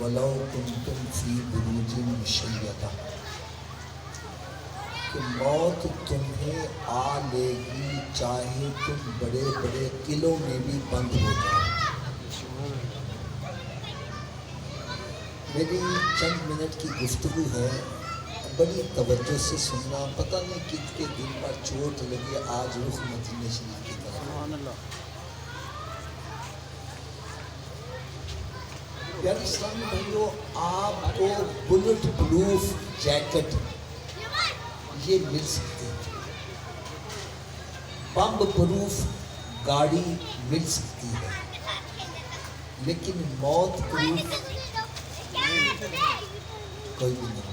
وَلَوْ كُنْتُمْ فِي بُرُوجٍ مُشَيَّدَةٍ، کہ موت تمہیں آ لے گی چاہے تم بڑے بڑے قلعوں میں بھی بند ہو جاؤ۔ میری چند منٹ کی گفتگو ہے، بڑی توجہ سے سننا، پتہ نہیں کت کے دل پر چوٹ لگے آج رخ مدینہ شریف کی طرف۔ پیارے اسلامی بھائیو، آپ کو بلٹ پروف جیکٹ یہ مل سکتے ہیں، بمب پروف گاڑی مل سکتی ہے، لیکن موت پروف کوئی بھی نہیں۔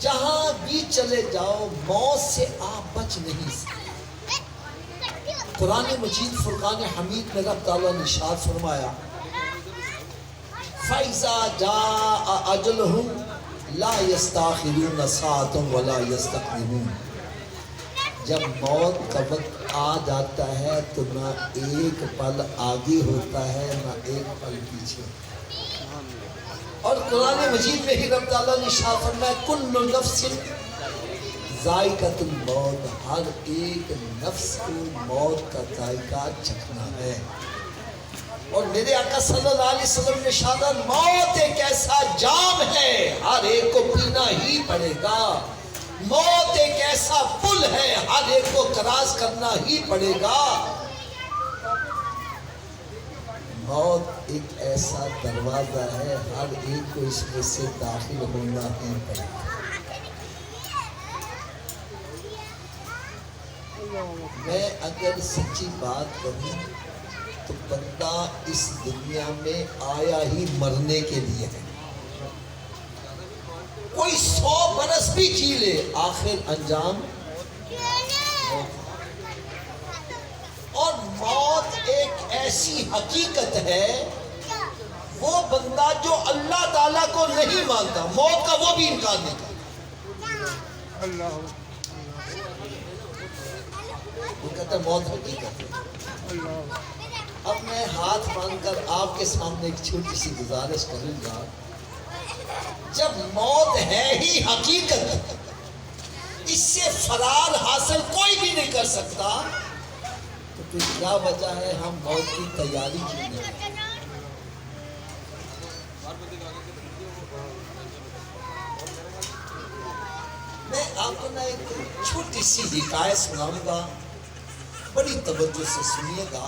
جہاں بھی چلے جاؤ موت سے آپ بچ نہیں سکتے۔ قرآن مجید فرقان حمید میں رب تعالیٰ نے ارشاد فرمایا فَإِذَا جَاءَ أَجَلُهُمْ لَا يَسْتَأْخِرُونَ سَاعَةً وَلَا يَسْتَقْدِمُونَ، جب موت کا وقت آ جاتا ہے تو نہ ایک پل آگے ہوتا ہے نہ ایک پل پیچھے۔ اور قرآن مجید میں ہی رب تعالیٰ نے ارشاد فرمایا کل نفس ذائقۃ الموت، ہر ایک نفس کو موت کا ذائقہ چکھنا ہے۔ اور میرے آقا صلی اللہ علیہ وسلم نے ارشاد موت ایک ایسا جام ہے ہر ایک کو پینا ہی پڑے گا، موت ایک ایسا پل ہے ہر ایک کو کراس کرنا ہی پڑے گا، موت ایک ایسا دروازہ ہے ہر ایک کو اس میں سے داخل ہونا ہی پڑے گا۔ میں اگر سچی بات کہوں تو بندہ اس دنیا میں آیا ہی مرنے کے لیے ہے، کوئی 100 برس بھی جی لے آخر انجام موت۔ اور موت ایک ایسی حقیقت ہے، وہ بندہ جو اللہ تعالیٰ کو نہیں مانتا موت کا وہ بھی انکار نہیں کرتا، وہ کہتا ہے موت حقیقت ہے۔ اب میں ہاتھ باندھ کر آپ کے سامنے ایک چھوٹی سی گزارش کروں گا، جب موت ہے ہی حقیقت، اس سے فرار حاصل کوئی بھی نہیں کر سکتا، تو پھر کیا وجہ ہے ہم موت کی تیاری کیوں نہیں کرتے؟ میں آپ کو نا ایک چھوٹی سی حکایت سناؤں گا، بڑی توجہ سے سنیے گا۔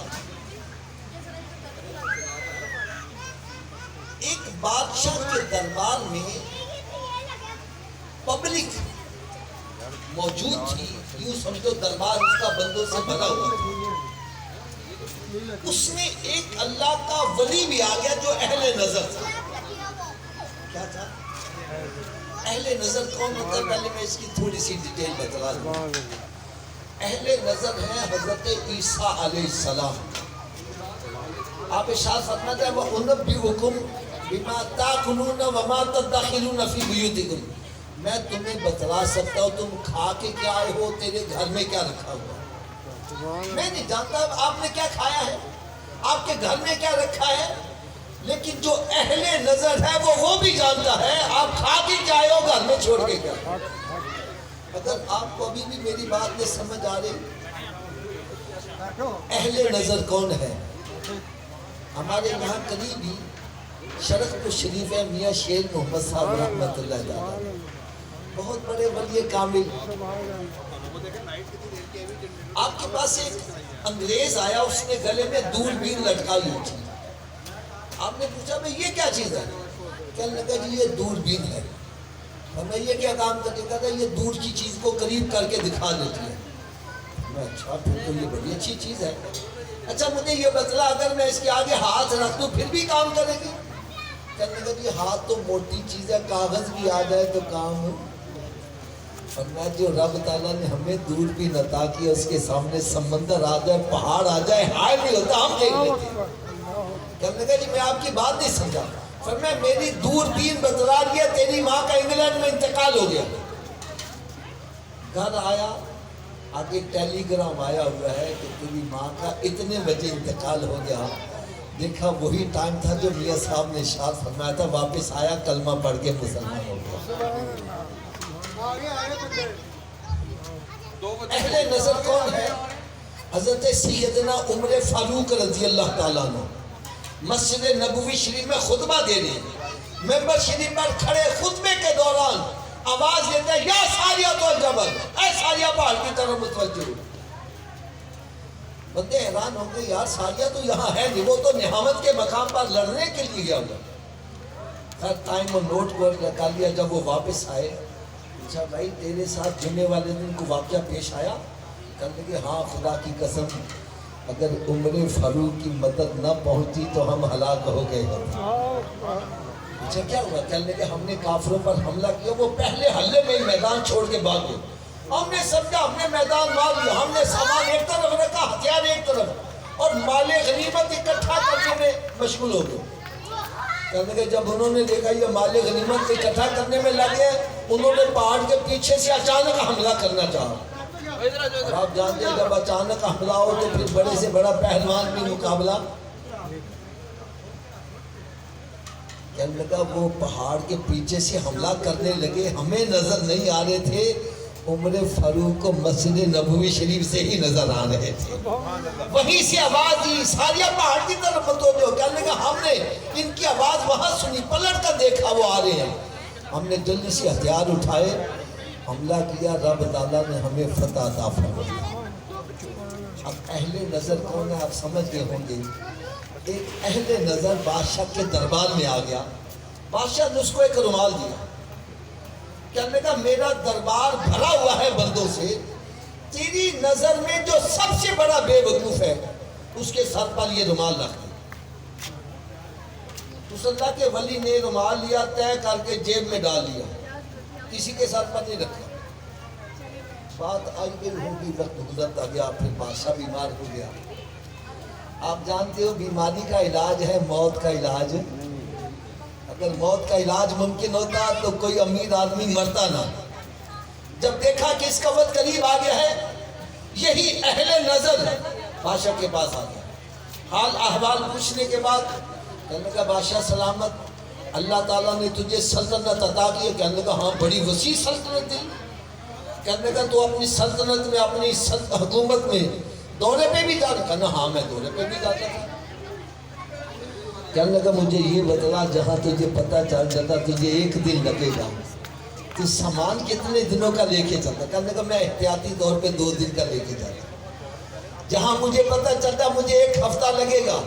ایک بادشاہ کے دربار میں پبلک موجود تھی، یوں سمجھو دربار اس کا بندوں سے بھرا ہوا تھا۔ اس میں ایک اللہ کا ولی بھی آ گیا جو اہل نظر تھا۔ کیا تھا؟ اہل نظر کون ہوتا ہے؟ پہلے میں اس کی تھوڑی سی ڈیٹیل بتلا دوں۔ اہل نظر ہے حضرت عیسیٰ علیہ السلام۔ آپ ارشاد فرماتے ہیں وَأُنَبِّئُكُمْ بِمَا تَأْكُلُونَ وَمَا تَدَّخِرُونَ فِي بُيُوتِكُمْ، میں تمہیں بتلا سکتا ہوں تم کھا کے کیا آئے ہو، تیرے گھر میں کیا رکھا ہوا۔ میں نہیں جانتا آپ نے کیا کھایا ہے، آپ کے گھر میں کیا رکھا ہے، لیکن جو اہل نظر ہے وہ بھی جانتا ہے آپ کھا کے کیا آئے ہو، گھر میں چھوڑ کے کیا۔ اگر آپ کو ابھی بھی میری بات نہیں سمجھ آ رہی، اہل نظر کون ہے؟ ہمارے یہاں قریب ہی شرف کو شریف ہے میاں شیر محمد صاحب رحمۃ اللہ علیہ، بہت بڑے ولی کامل۔ آپ کے پاس ایک انگریز آیا، اس نے گلے میں دوربین لٹکائی تھی۔ آپ نے پوچھا بھئی یہ کیا چیز ہے؟ کہنے لگا جی یہ دوربین ہے۔ اور میں یہ کیا کام کرتے؟ کہتا ہے یہ دور کی چیز کو قریب کر کے دکھا دیتی ہے۔ میں اچھا پھر تو یہ بڑی اچھی چیز ہے، اچھا مجھے یہ بتلا اگر میں اس کے آگے ہاتھ رکھ دوں پھر بھی کام کرے گی؟ کہنے لگا جی ہاتھ تو موٹی چیز ہے، کاغذ بھی آ جائے تو کام ہو۔ فرمایا جو رب تعالیٰ نے ہمیں دوربین عطا کیا، اس کے سامنے سمندر آ جائے، پہاڑ آ جائے، ہائے نہیں ہوتا، ہم دیکھ لیتے ہیں۔ کہنے لگا جی میں آپ کی بات نہیں سمجھا۔ فرمایا میری دوربین بتلا دیا تیری ماں کا انگلینڈ میں انتقال ہو گیا۔ گھر آیا، آگے ٹیلی گرام آیا ہوا ہے کہ تیری ماں کا اتنے بجے انتقال ہو گیا، دیکھا وہی ٹائم تھا جو میاں صاحب نے ارشاد فرمایا تھا، واپس آیا کلمہ پڑھ کے مسلمان ہو گیا۔ اہل نظر کون ہے؟ حضرت سیدنا عمر فاروق رضی اللہ تعالیٰ عنہ مسجد نبوی شریف میں خطبہ دے رہے ہیں، ممبر شریف پر کھڑے خطبے کے دوران آواز دیتے ہیں یا ساریہ الجبل، اے ساریہ پہاڑ کی طرف متوجہ ہو۔ بندے حیران ہوں گے، یار ساریہ تو یہاں ہے نہیں، وہ تو نہامت کے مقام پر لڑنے کے لیے گیا ہوا۔ خیر ٹائم اور نوٹ کو نکال لیا، جب وہ واپس آئے پوچھا بھائی تیرے ساتھ جمعے والے دن کو واقعہ پیش آیا؟ کہنے کہ ہاں خدا کی قسم اگر عمر فاروق کی مدد نہ پہنچی تو ہم ہلاک ہو گئے ہوتے۔ پوچھا کیا ہوا؟ کہنے کہ ہم نے کافروں پر حملہ کیا، وہ پہلے حملے میں ہی میدان چھوڑ کے بھاگ گئے، ہم نے سمجھا ہم نے میدان مار لیا، ہم نے سامان ایک طرف رکھا، ہتھیار ایک طرف، اور مال غنیمت اکٹھا کرنے میں مشغول ہو گئے۔ کہنے کہ جب انہوں نے دیکھا یہ مال غنیمت اکٹھا کرنے میں لگے، انہوں نے پہاڑ کے پیچھے سے اچانک حملہ کرنا چاہا۔ اور آپ جانتے ہیں جب اچانک حملہ ہو تو پھر بڑے سے بڑا پہلوان بھی مقابلہ۔ کہنے لگا وہ پہاڑ کے پیچھے سے حملہ کرنے لگے، ہمیں نظر نہیں آ رہے تھے، عمر فاروق کو مسجد نبوی شریف سے ہی نظر آ رہے تھے۔ وہیں سے آواز دی ساریہ پہاڑ کی طرف متوجہ، کہنے لگا ہم نے ان کی آواز وہاں سنی، پلٹ کر دیکھا وہ آ رہے ہیں، ہم نے جلدی سے ہتھیار اٹھائے، حملہ کیا، رب تعالیٰ نے ہمیں فتح عطا فرمائی۔ اب اہل نظر کون ہے آپ سمجھ گئے ہوں گے۔ ایک اہل نظر بادشاہ کے دربار میں آ گیا، بادشاہ نے اس کو ایک رومال دیا، کہنے کا میرا دربار بھرا ہوا ہے بندوں سے، تیری نظر میں جو سب سے بڑا بے وقوف ہے اس کے سر پر یہ رومال رکھ دیا۔ اس اللہ کے ولی نے رومال لیا، طے کر کے جیب میں ڈال لیا، کسی کے سر پر نہیں رکھا۔ بات آئی گئی ہوگی، وقت گزرتا گیا، پھر بادشاہ بیمار ہو گیا۔ آپ جانتے ہو بیماری کا علاج ہے موت کا علاج۔ اگر موت کا علاج ممکن ہوتا تو کوئی امیر آدمی مرتا نہ۔ جب دیکھا کہ اس کا وقت قریب آ گیا ہے، یہی اہل نظر بادشاہ کے پاس آ گیا، حال احوال پوچھنے کے بعد کہنے کا بادشاہ سلامت، اللہ تعالیٰ نے تجھے سلطنت عطا کی ہے؟ کہنے کا ہاں بڑی وسیع سلطنت دی۔ کہنے کا تو اپنی سلطنت میں اپنی حکومت میں دورے پہ بھی جاتا؟ کہنا ہاں میں دورے پہ بھی جاتا تھا۔ کہنے لگا مجھے یہ بتلا جہاں تجھے پتہ چل جاتا تجھے ایک دن لگے گا تو سامان کتنے دنوں کا لے کے چلتا؟ کہنے لگا میں احتیاطی طور پہ 2 دن کا لے کے جاتا، جہاں مجھے پتہ چلتا مجھے 1 ہفتہ لگے گا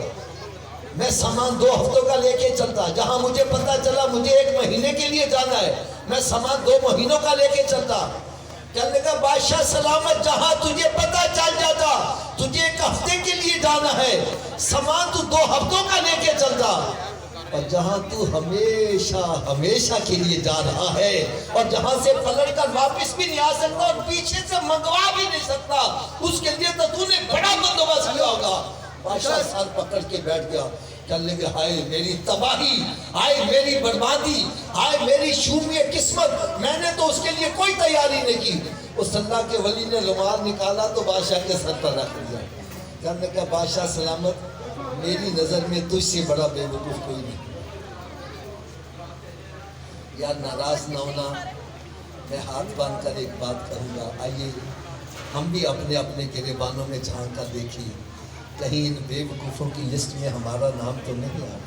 میں سامان 2 ہفتوں کا لے کے چلتا، جہاں مجھے پتہ چلا مجھے 1 مہینے کے لیے جانا ہے میں سامان 2 مہینوں کا لے کے چلتا۔ کہنے کا بادشاہ سلامت، جہاں تجھے پتہ چل جاتا تجھے 1 ہفتے کے لیے جانا ہے سامان تو 2 ہفتوں کا لے کے چلتا، اور جہاں تو ہمیشہ ہمیشہ کے لیے جا رہا ہے اور جہاں سے پلٹ کر واپس بھی نہیں آ سکتا اور پیچھے سے منگوا بھی نہیں سکتا، اس کے لیے تو نے بڑا بندوبست کیا ہوگا۔ بادشاہ سر پکڑ کے بیٹھ گیا، کہنے لگے ہائے میری تباہی، ہائے میری بربادی، ہائے میری شومی قسمت، میں نے تو اس کے لیے کوئی تیاری نہیں کی۔ اس اللہ کے ولی نے رومال نکالا تو بادشاہ کے سر پر رکھ دیا، کہنے لگا بادشاہ سلامت میری نظر میں تجھ سے بڑا بے وقوف کوئی نہیں۔ یا ناراض نہ ہونا، میں ہاتھ باندھ کر ایک بات کہوں گا، آئیے ہم بھی اپنے اپنے گریبانوں میں جھانک کر دیکھیے کہیں ان بے وقوفوں کی لسٹ میں ہمارا نام تو نہیں آ رہا۔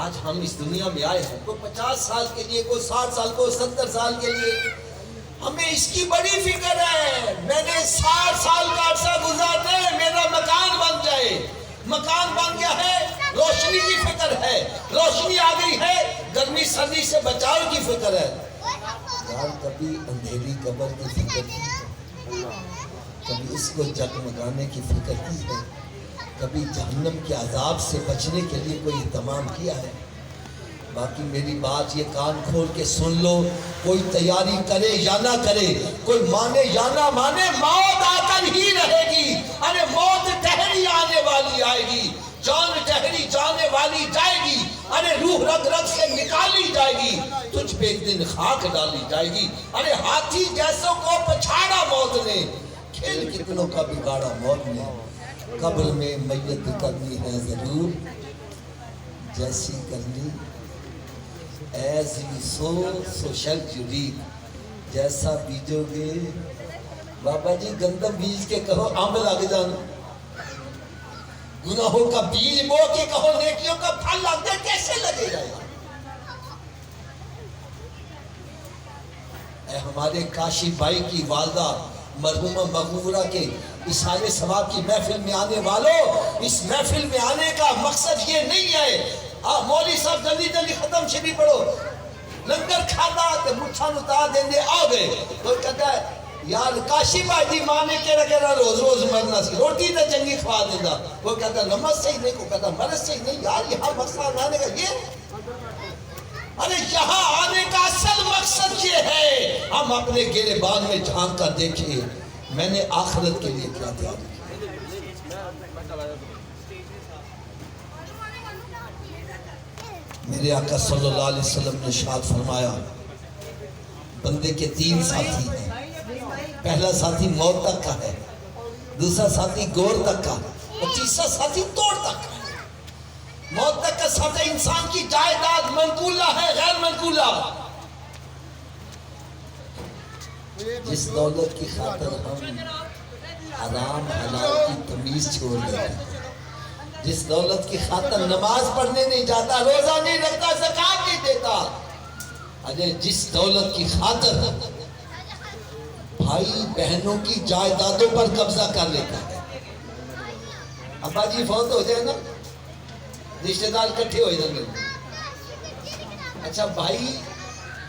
آج ہم اس دنیا میں آئے ہیں، کوئی 50 سال کے لیے، کوئی 60 سال، کوئی 70 سال کے لیے، ہمیں اس کی بڑی فکر ہے میں نے 60 سال کا عرصہ گزارنا ہے میرا مکان بن جائے، مکان بن گیا ہے روشنی کی فکر ہے، روشنی آ گئی ہے گرمی سردی سے بچاؤ کی فکر ہے۔ یار کبھی اندھیری قبر کی فکر کی ہے، کبھی اس کو جگمگانے کی فکر کی ہے، کبھی جہنم کے عذاب سے بچنے کے لیے کوئی اہتمام کیا ہے؟ باقی میری بات یہ کان کھول کے سن لو، کوئی تیاری کرے یا نہ کرے، کوئی مانے یا نہ مانے، موت آ کر ہی رہے گی۔ ارے موت ٹہری آنے والی آئے گی، جان ٹہری جانے والی جائے گی، ارے روح رگ رگ سے نکالی جائے گی، تجھ پہ ایک دن خاک ڈالی جائے گی۔ ارے ہاتھی جیسوں کو پچھاڑا موت نے، کھیل کتنوں کا بگاڑا موت نے، قبر میں میت کرنی ہے ضرور، جیسی کرنی ایز یو سو شل یو ریپ، جیسا بیجو گے بابا جی گندم بیج کے کہو آم لگ جانا، گناہوں کا بیج بو کے کہو نیکیوں کا پھل لگ جائے، کیسے لگے گا یار؟ اے ہمارے کاشی بھائی کی والدہ مرحومہ مغفورہ کے عیسائی ثواب کی محفل میں آنے والوں، اس محفل میں آنے کا مقصد یہ نہیں ہے مولوی صاحب جلدی جلدی ختم شریف پڑھو، لنگر کھانا تے مٹھان اتار دیں دے آ گئے، تو کہتا ہے یار کاشی بھائی دی مانے کے رکھے روز روز مرنا سی، روٹی تے چنگی کھوا دینا، وہ کہتا ہے نماز صحیح نہیں، وہ کہتا ہے مرض صحیح نہیں، یار یہاں مقصد آنے کا یہ، ارے یہاں آنے کا اصل مقصد یہ ہے ہم اپنے گریبان میں جھانک کر دیکھیں میں نے آخرت کے لیے کیا تیار کیا۔ میرے آقا صلی اللہ علیہ وسلم نے ارشاد فرمایا بندے کے 3 ساتھی ہیں، پہلا ساتھی موت تک کا ہے، دوسرا ساتھی گور تک کا، اور تیسرا ساتھی توڑ تک کا ہے۔ موت تک کا ساتھی انسان کی جائیداد منقولہ ہے غیر منقولہ، جس دولت کی خاطر ہم حرام حلال کی تمیز چھوڑ دیتے ہیں، جس دولت کی خاطر نماز پڑھنے نہیں جاتا، روزہ نہیں رکھتا، زکوٰۃ نہیں دیتا، اجے جس دولت کی خاطر بھائی بہنوں کی جائیدادوں پر قبضہ کر لیتا ہے، ابا جی فوت ہو جائے نا رشتہ دار اکٹھے ہو جائیں گے، اچھا بھائی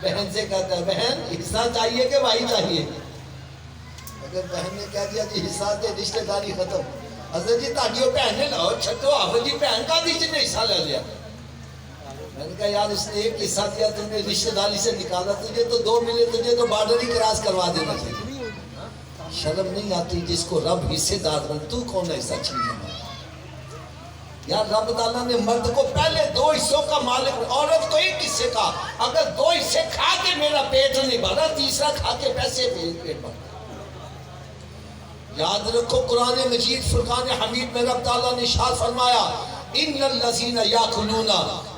بہن سے کہتا ہے بہن حصہ چاہیے کہ بھائی چاہیے، اگر بہن نے کہہ دیا جی حصہ دے رشتہ داری ختم، حضرت جی تاڑیوں بہن نے لاؤ چھٹو آپ جی بہن کا دیجئے نے حصہ لے لیا، میں نے کہا یار اس نے ایک حصہ دیا تم نے رشتہ داری سے نکالا، تجھے تو 2 ملے، تجھے تو بارڈر ہی کراس کروا دینا چاہیے، شرم نہیں آتی جس کو رب حصے دار بن، تو کون ہے حصہ چھیننے؟ یار رب تعالیٰ نے مرد کو پہلے 2 حصوں کا مالک، عورت کو 1 حصے کا، اگر 2 حصے کھا کے میرا پیٹ نہیں بھرا، تیسرا کھا کے پیسے پیٹ بھرا۔ یاد رکھو قرآن مجید فرقان حمید میں رب تعالیٰ نے ارشاد فرمایا ان الذین یاکلون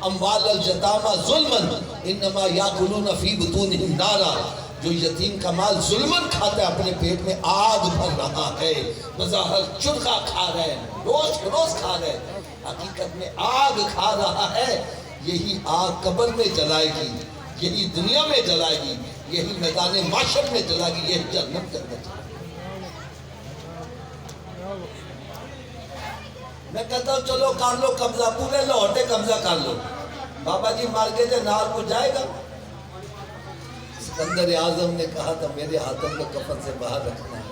اموال الیتامی ظلما انما یاکلون فی بطونہم نارا، جو یتیم کا مال ظلمن کھاتا ہے اپنے پیٹ میں آگ بھر رہا ہے، بظاہر چرخا کھا رہا ہے، روز کھا رہا ہے، حقیقت میں آگ کھا رہا ہے، یہی آگ قبر میں جلائے گی، یہی دنیا میں جلائے گی، یہی میدان معاشر میں جلائے گی، یہی جہنم کے اندر جلائے گی۔ میں کہتا ہوں چلو کر لو قبضہ، پورے لاہور تے قبضہ کر لو، بابا جی مار کے تے نال کو جائے گا۔ سکندر اعظم نے کہا تھا میرے ہاتھوں کو کفن سے باہر رکھنا ہے،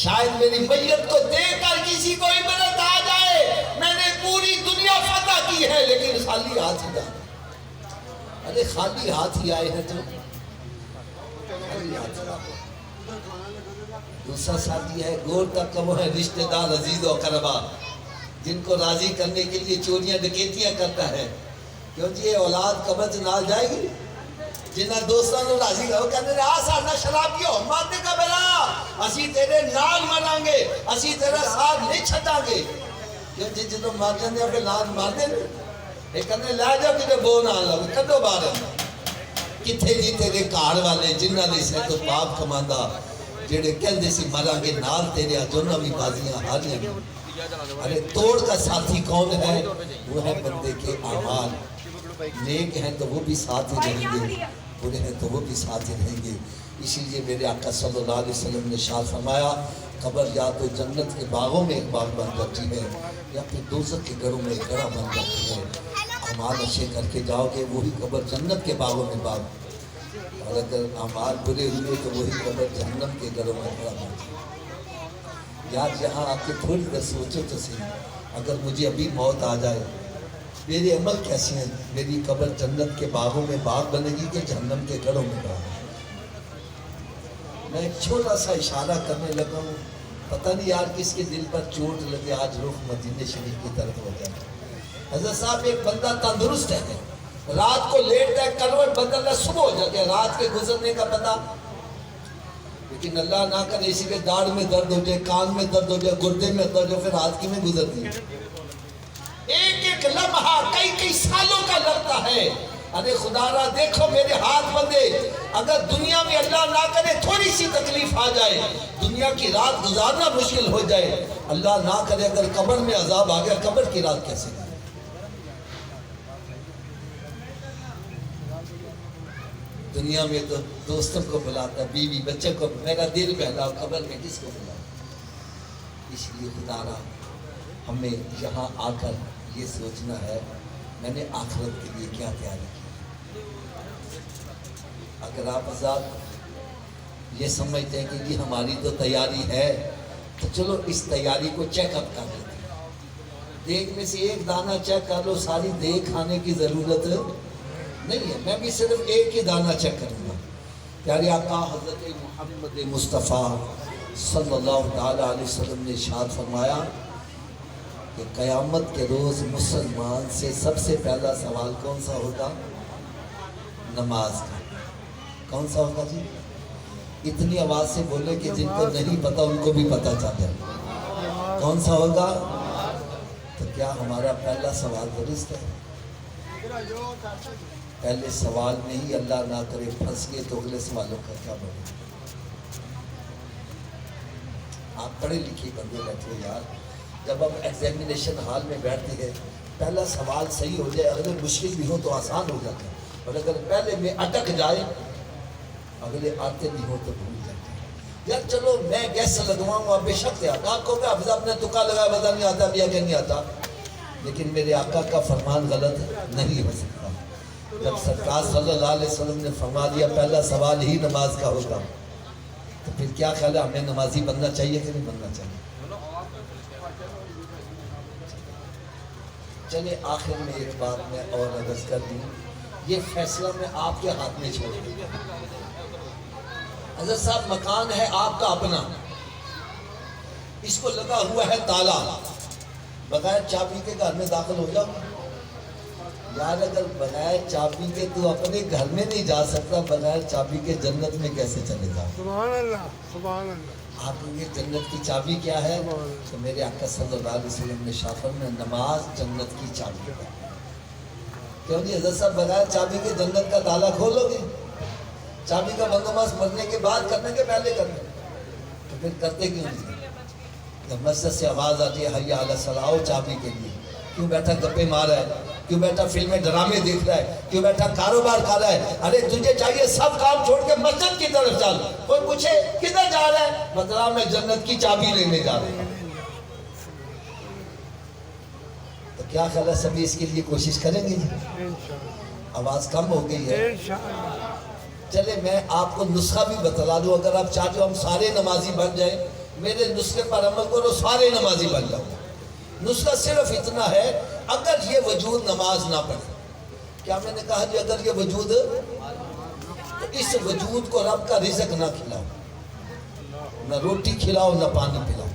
شاید میری میت کو دیکھ کر کسی کو عبرت آ جائے میں نے پوری دنیا فتح کی ہے لیکن خالی ہاتھ ہی جانا۔ ارے خالی ہاتھ ہی آئے ہیں تو خالی ہاتھ ہی آئے۔ دوسرا ساتھی ہے گور تک کا، وہ ہے رشتہ دار عزیز و اقربا، جن کو راضی کرنے کے لیے چوریاں ڈکیتیاں کرتا ہے، کیوں جی یہ اولاد قبر سے نال جائے گی، جنہاں دوستاں کو راضی کرو کہتے ہیں آ سارنا شراب کیوں ماتے کا بلا، اسی تیرے نال مران گے، اسی تیرا ساتھ نہیں چھٹا گے، کیوں جی جدو مار جاندے ہیں پھر نال مار دیں گے، ایک کہتے ہیں لے جاؤ کتے بون آن لگو کدو بارے کتھے جی تیرے کار والے جنہاں نے سے تو پاپ کماندہ جڑے کہندے سی مران گے نال تیرے آجونہ بھی بازیاں ہاریاں گے۔ ارے توڑ کا ساتھی کون ہے؟ وہ ہے بندے کے اعمال، نیک ہیں تو وہ بھی ساتھ ہی رہیں گے، برے ہیں تو وہ بھی ساتھ ہی رہیں گے۔ اسی لیے میرے آقا صلی اللہ علیہ وسلم نے ارشاد فرمایا قبر یا تو جنت کے باغوں میں ایک باغ بن جاتی ہے یا پھر دوزخ کے گھروں میں ایک گڑھا بن جاتی ہے، اعمال اچھے کر کے جاؤ گے وہی قبر جنت کے باغوں میں باغ، اور اگر اعمال برے ہوئے تو وہی قبر جہنم کے گھروں میں گڑھا بن جاتی ہے۔ یار یہاں آپ کے تھوڑی دیر سوچو تو صحیح، اگر مجھے ابھی موت آ جائے میرے عمل کیسے ہیں، میری قبر جنت کے باغوں میں باغ بنے گی کہ جہنم کے گڑھوں میں باغ؟ میں ایک چھوٹا سا اشارہ کرنے لگا ہوں، پتہ نہیں یار کس کے دل پر چوٹ لگے آج رخ مدینہ شریف کی طرف ہو جائے۔ حضرت صاحب ایک بندہ تندرست ہے، رات کو لیٹ ہے کروٹ بدل رہا، صبح ہو جاتے رات کے گزرنے کا پتہ، لیکن اللہ نہ کرے اسی کے داڑھ میں درد ہو جائے, کان میں درد ہو جائے, گردے میں درد ہو, پھر ہاتھ کی میں گزرتی ہے. ایک ایک لمحہ کئی سالوں کا لگتا ہے. ارے خدا را دیکھو میرے ہاتھ بندے, اگر دنیا میں اللہ نہ کرے تھوڑی سی تکلیف آ جائے, دنیا کی رات گزارنا مشکل ہو جائے, اللہ نہ کرے اگر قبر میں عذاب آ گیا, قبر کی رات کیسے گئی؟ دنیا میں تو دوستوں کو بلاتا, بیوی بچے کو, میرا دل بہلا, قبر میں کس کو بلاتا؟ اس لیے خدا را ہمیں یہاں آ کر یہ سوچنا ہے میں نے آخرت کے لیے کیا تیاری کی. اگر آپ حضرات یہ سمجھتے ہیں کہ یہ ہماری تو تیاری ہے, تو چلو اس تیاری کو چیک اپ کر لیتے ہیں. دیگ میں سے ایک دانہ چیک کر لو, ساری دیگ کھانے کی ضرورت نہیں ہے. میں بھی صرف ایک ہی دانہ چیک کروں گا. پیارے آقا حضرت محمد مصطفیٰ صلی اللہ تعالیٰ علیہ وسلم نے ارشاد فرمایا کہ قیامت کے روز مسلمان سے سب سے پہلا سوال کون سا ہوگا؟ نماز کا. کون سا ہوگا جی؟ اتنی آواز سے بولے کہ جن کو نہیں پتا ان کو بھی پتا چل جائے. کون سا ہوگا؟ تو کیا ہمارا پہلا سوال درست ہے؟ پہلے سوال میں ہی اللہ نہ کرے پھنس گئے تو اگلے سوالوں کا کیا بنے؟ آپ پڑھے لکھے بندے بیٹھے یار, جب ہم ایگزامینیشن ہال میں بیٹھتے ہیں پہلا سوال صحیح ہو جائے, اگر مشکل بھی ہو تو آسان ہو جاتا ہے, اور اگر پہلے میں اٹک جائے اگلے آتے نہیں ہو تو بھول جاتے ہیں. یار چلو میں گیس لگواؤں, آپ بے شک سے آتا, آپ کو کہ حافظ آپ نے تکا لگایا پتہ نہیں آتا بھی کہ نہیں آتا, لیکن میرے آقا کا فرمان غلط نہیں ہو سکتا. جب سرکار صلی اللہ علیہ وسلم نے فرما دیا پہلا سوال ہی نماز کا ہوگا, تو پھر کیا خیال ہے ہمیں نمازی بننا چاہیے کہ نہیں بننا چاہیے؟ چلے آخر میں ایک بات میں اور عرض کر دوں, یہ فیصلہ میں آپ کے ہاتھ میں چھوڑ دوں. حضرت صاحب مکان ہے آپ کا اپنا, اس کو لگا ہوا ہے تالا, بغیر چابی کے گھر میں داخل ہو جاؤ. یار اگر بغیر چابی کے تو اپنے گھر میں نہیں جا سکتا, بغیر چابی کے جنت میں کیسے چلے جاؤ؟ سبحان اللہ, سبحان اللہ. آپ کو یہ جنت کی چابی کیا ہے؟ تو میرے آقا صلی اللہ علیہ وسلم نے شافر میں نماز جنت کی چابی ہے. کیوں جی حضرت صاحب بغیر چابی کے جنت کا تالا کھولو گے؟ چابی کا بندوبست مرنے کے بعد کرنے کے پہلے کرنے, تو پھر کرتے کیوں نہیں؟ جب مسجد سے آواز آتی ہے حی علی الصلاۃ, چابی کے لیے کیوں بیٹھا گپے مار رہا ہے, کیوں بیٹھا فلمیں ڈرامے دیکھ رہا ہے, کیوں بیٹھا کاروبار کھا رہا ہے؟ ارے تجھے چاہیے سب کام چھوڑ کے مسجد کی طرف چل. کوئی پوچھے کدھر جا رہا ہے؟ بتلا میں جنت کی چابی لینے جا رہا ہوں. تو کیا خیال ہے سبھی اس کے لیے کوشش کریں گے جی؟ آواز کم ہو گئی ہے. چلے میں آپ کو نسخہ بھی بتلا دوں, اگر آپ چاہتے ہو ہم سارے نمازی بن جائیں, میرے نسخے پر عمل کرو, سارے نمازی بن جاؤ. نسخہ صرف اتنا ہے, اگر یہ وجود نماز نہ پڑھے, کیا میں نے کہا جی اگر یہ وجود, تو اس وجود کو رب کا رزق نہ کھلاؤ, نہ روٹی کھلاؤ نہ پانی پلاؤ.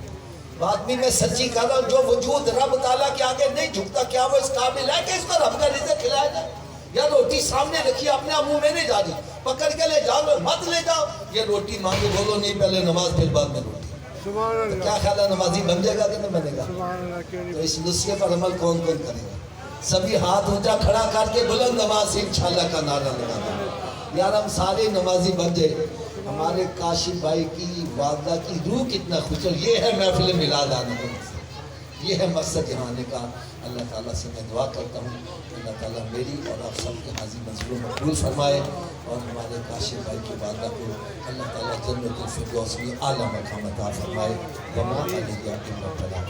بات بھی میں سچی کر رہا ہوں, جو وجود رب تعالیٰ کے آگے نہیں جھکتا, کیا وہ اس قابل ہے کہ اس کو رب کا رزق کھلایا جائے؟ یا روٹی سامنے رکھی اپنے منہ میں نہیں جا رہی, پکڑ کے لے جاؤ, مت لے جاؤ. یہ روٹی مانگے بولو نہیں, پہلے نماز پھر بعد میں روٹی. تو کیا خیال ہے نمازی بن جائے گا کہ نہیں بنے گا؟ تو اس نسخے پر عمل کون کون کرے گا؟ سبھی ہاتھ اونچا کھڑا کر کے بلند نماز انشاءاللہ کا نعرہ لگا دیں. یار ہم سارے نمازی بن جائے, ہمارے کاشف بھائی کی والدہ کی روح کتنا خوش ہو. یہ ہے محفل میلاد آنے کا مقصد, یہ ہے مقصد یہاں آنے کا. اللہ تعالیٰ سے میں دعا کرتا ہوں اللہ تعالیٰ میری اور آپ سب کے حاضر منظور مقبول فرمائے, اور ہمارے کاشف بھائی کی والدہ کو اللہ تعالیٰ جنت الفردوس میں اعلیٰ مقام عطا فرمائے. وما علیہ الصلاۃ والسلام.